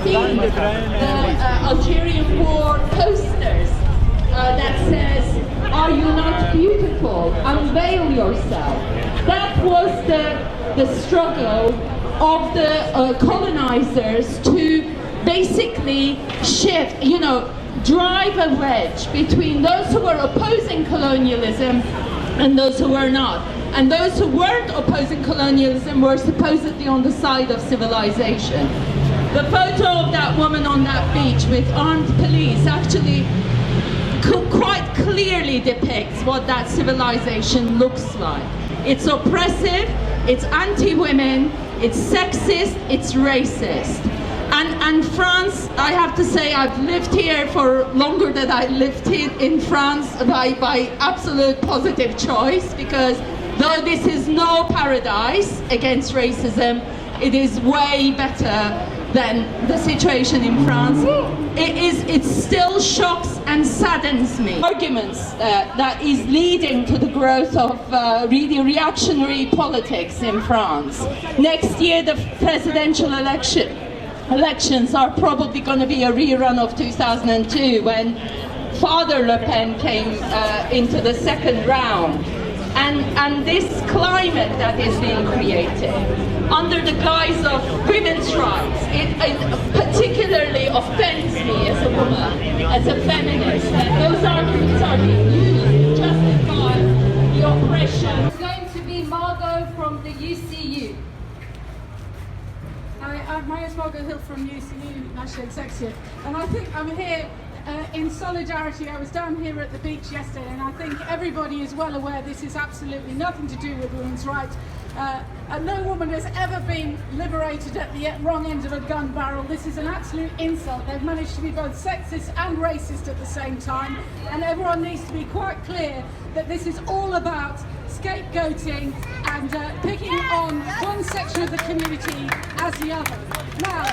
seen the Algerian war posters that says, "Are you not beautiful? Unveil yourself." That was the struggle of the colonizers to basically shift, drive a wedge between those who were opposing colonialism and those who were not. And those who weren't opposing colonialism were supposedly on the side of civilization. The photo of that woman on that beach with armed police actually quite clearly depicts what that civilization looks like. It's oppressive, it's anti-women, it's sexist, it's racist. And France, I have to say, I've lived here for longer than I lived in France by absolute positive choice, because though this is no paradise against racism, it is way better than the situation in France. It still shocks and saddens me. Arguments that is leading to the growth of really reactionary politics in France. Next year, the presidential elections are probably going to be a rerun of 2002, when Father Le Pen came into the second round. And this climate that is being created under the guise of women's rights, it particularly offends me as a woman, as a feminist, that those arguments are being used to justify the oppression. It's going to be Margot from the UCU. My name is Margot Hill from UCU, National Executive, and I think I'm here in solidarity. I was down here at the beach yesterday, and I think everybody is well aware this is absolutely nothing to do with women's rights. And no woman has ever been liberated at the wrong end of a gun barrel. This is an absolute insult. They've managed to be both sexist and racist at the same time, and everyone needs to be quite clear that this is all about scapegoating and picking on one section of the community as the other. Now,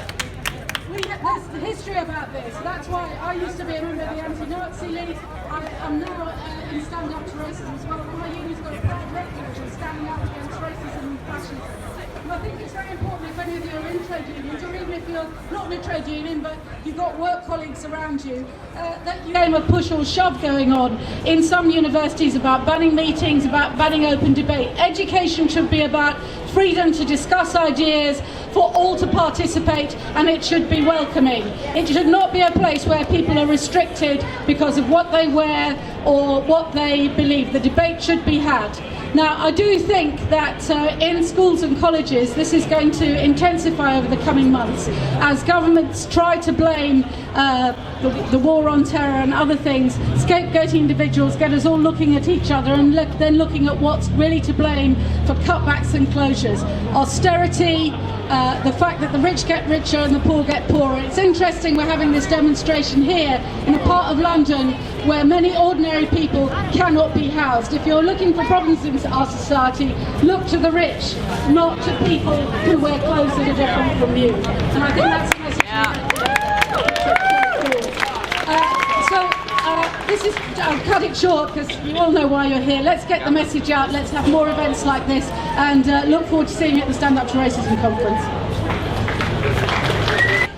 there's the history about this. That's why I used to be a member of the Anti-Nazi League. I'm now in Stand Up to Racism as well. My union's got a proud record of standing up against racism and fascism. And I think it's very important, if any of you are in trade unions, or even if you're not in a trade union but you've got work colleagues around you, that you game of push or shove going on in some universities about banning meetings, about banning open debate. Education should be about freedom to discuss ideas, for all to participate, and it should be welcoming. It should not be a place where people are restricted because of what they wear or what they believe. The debate should be had. Now, I do think that in schools and colleges this is going to intensify over the coming months as governments try to blame the war on terror and other things, scapegoating individuals, get us all looking at each other and then looking at what's really to blame for cutbacks and closures. Austerity, the fact that the rich get richer and the poor get poorer. It's interesting we're having this demonstration here in a part of London where many ordinary people cannot be housed. If you're looking for problems in our society, look to the rich, not to people who wear clothes that are different from you. And I think that's the message. This is, I'll cut it short because you all know why you're here. Let's get the message out, let's have more events like this, and look forward to seeing you at the Stand Up to Racism conference.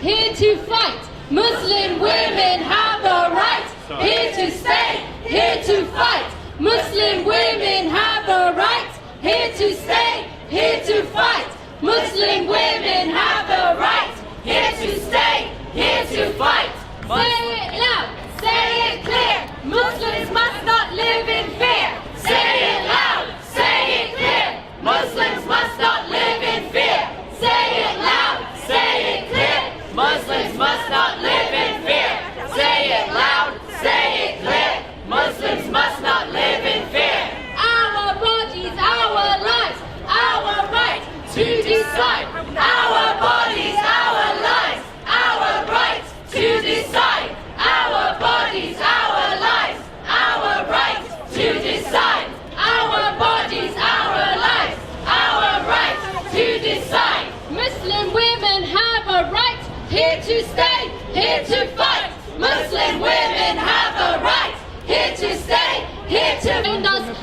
Here to fight, Muslim women have a right. Here to stay, here to fight, Muslim women have a right. Here to stay, here to fight, Muslim women have a right. Here to stay, here to fight. Say it loud, say it clear, Muslims must not live in fear. Say it loud, say it clear, Muslims must not live in fear. Say it loud, say it clear, Muslims must not live in fear. Say it loud, say it clear, Muslims must not live in fear. Our bodies, our lives, our right to decide. Our bodies, our lives, our right to decide. Our bodies, our lives, our right to decide. Our bodies, our lives, our right to decide. Muslim women have a right. Here to stay, here to fight. Muslim women have a right. Here to stay, here to...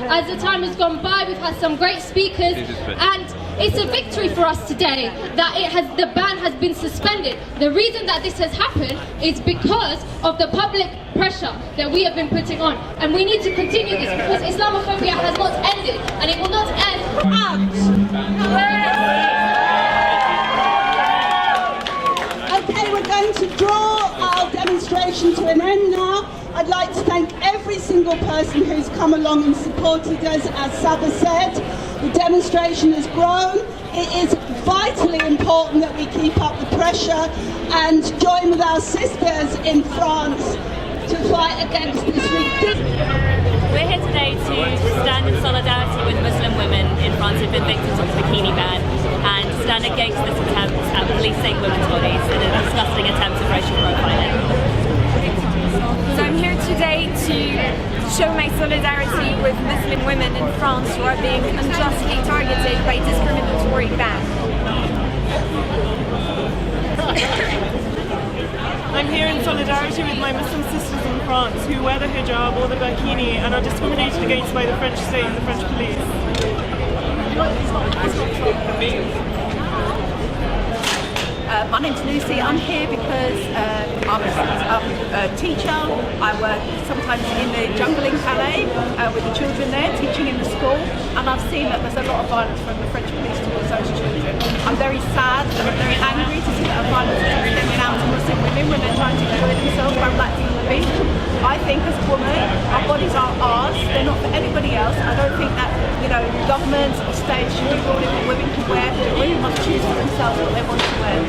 As the time has gone by, we've had some great speakers, and It's a victory for us today that the ban has been suspended. The reason that this has happened is because of the public pressure that we have been putting on, and we need to continue this because Islamophobia has not ended and it will not end. Okay, we're going to draw our demonstration to an end now. I'd like to thank every single person who's come along and supported us. As Saba said, the demonstration has grown. It is vitally important that we keep up the pressure and join with our sisters in France to fight against this ridiculous. We're here today to stand in solidarity with Muslim women in France who've been victims of the bikini ban and stand against this attempt at policing women's bodies and a disgusting attempt at racial profiling. So I'm here today to show my solidarity with Muslim women in France who are being unjustly targeted by discriminatory bans. I'm here in solidarity with my Muslim sisters in France who wear the hijab or the burkini and are discriminated against by the French state and the French police. My name's Lucy. I'm here because I'm a teacher. I work sometimes in the jungle in Calais with the children there, teaching in the school, and I've seen that there's a lot of violence from the French police towards those children. I'm very sad and I'm very angry to see that violence is extending out to Muslim women when they're trying to enjoy themselves by relaxing on the beach. I think as a woman, our bodies are ours, they're not for anybody else. I don't think that, governments or states should be ruling what women can wear. Women must choose for themselves what they want to wear.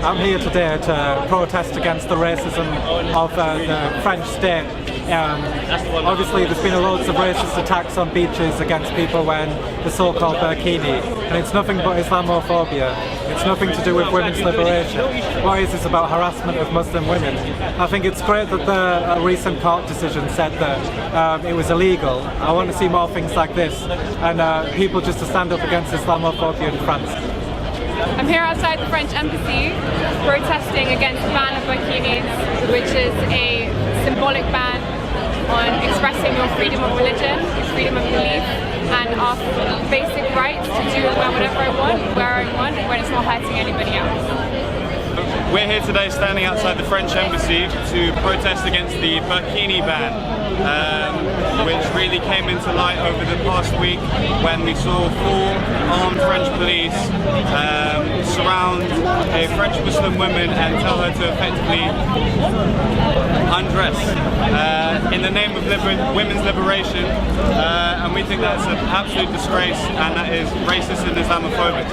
I'm here today to protest against the racism of the French state. Obviously there's been loads of racist attacks on beaches against people wearing the so-called burkini, and it's nothing but Islamophobia. It's nothing to do with women's liberation. Why is this about harassment of Muslim women? I think it's great that the recent court decision said that it was illegal. I want to see more things like this, and people just to stand up against Islamophobia in France. I'm here outside the French embassy protesting against the ban of bikinis, which is a symbolic ban on expressing your freedom of religion, your freedom of belief, and our basic rights to do and wear whatever I want, where I want, when it's not hurting anybody else. We're here today standing outside the French embassy to protest against the burkini ban, which really came into light over the past week when we saw 4 armed French police surround a French Muslim woman and tell her to effectively undress in the name of women's liberation, and we think that's an absolute disgrace and that is racist and Islamophobic.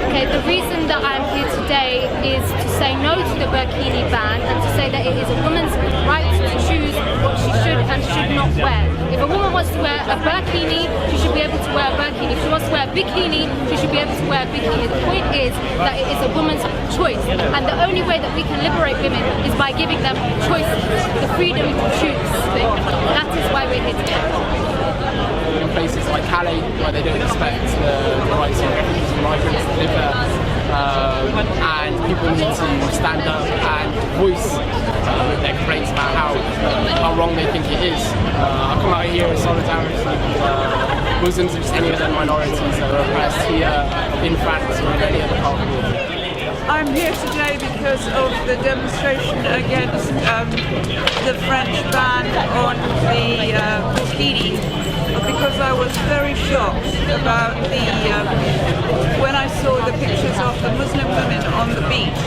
Okay, the reason that I'm here today is to say no to the burkini ban and to say that it is a woman's right to choose what she should and should not wear. If a woman wants to wear a burkini, she should be able to wear a burkini. If she wants to wear a bikini, she should be able to wear a bikini. The point is that it is a woman's choice, and the only way that we can liberate women is by giving them choices, the freedom to choose. That is why we're here today. In places like Calais, where they don't respect the rights of refugees and migrants to live there, and people need to stand up and voice their complaints about how wrong they think it is. I come out here in solidarity with Muslims and just any other minorities that are oppressed here in France or in any other part of the world. I'm here today because of the demonstration against the French ban on the bikini, because I was very shocked about when I saw the pictures of the Muslim women on the beach,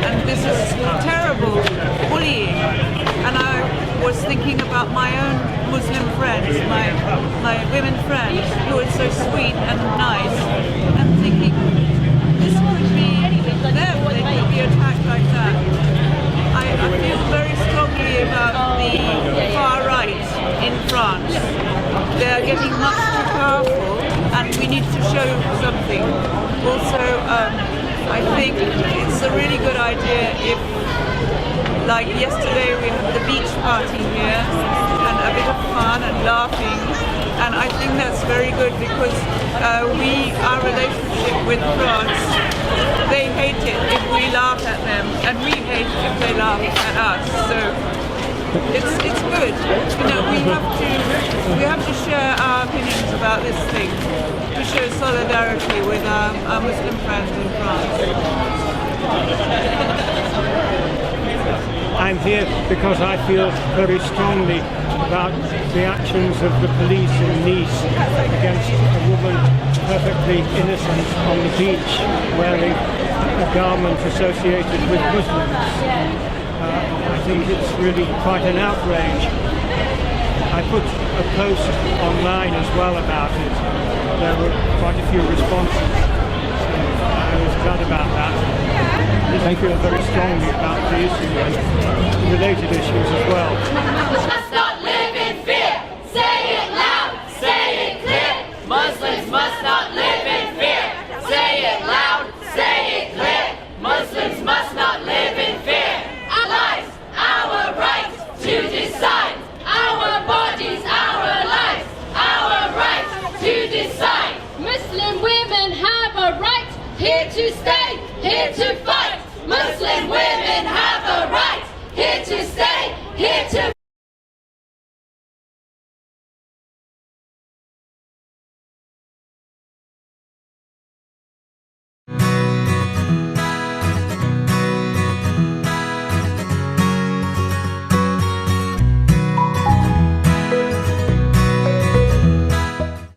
and this is terrible bullying, and I was thinking about my own Muslim friends, my women friends who are so sweet and nice, and thinking this could be them, they could be attacked like that. I feel very strongly about the far right in France. They are getting much too powerful and we need to show something. Also, I think it's a really good idea if, like yesterday we had the beach party here and a bit of fun and laughing, and I think that's very good because our relationship with France, they hate it if we laugh at them, and we hate it if they laugh at us. So it's good. You know, we have to share our opinions about this thing, to show solidarity with our Muslim friends in France. I'm here because I feel very strongly about the actions of the police in Nice against a woman perfectly innocent on the beach wearing a garment associated with Muslims. I think it's really quite an outrage. I put a post online as well about it. There were quite a few responses, so I was glad about that. I feel very strongly about the issue and related issues as well.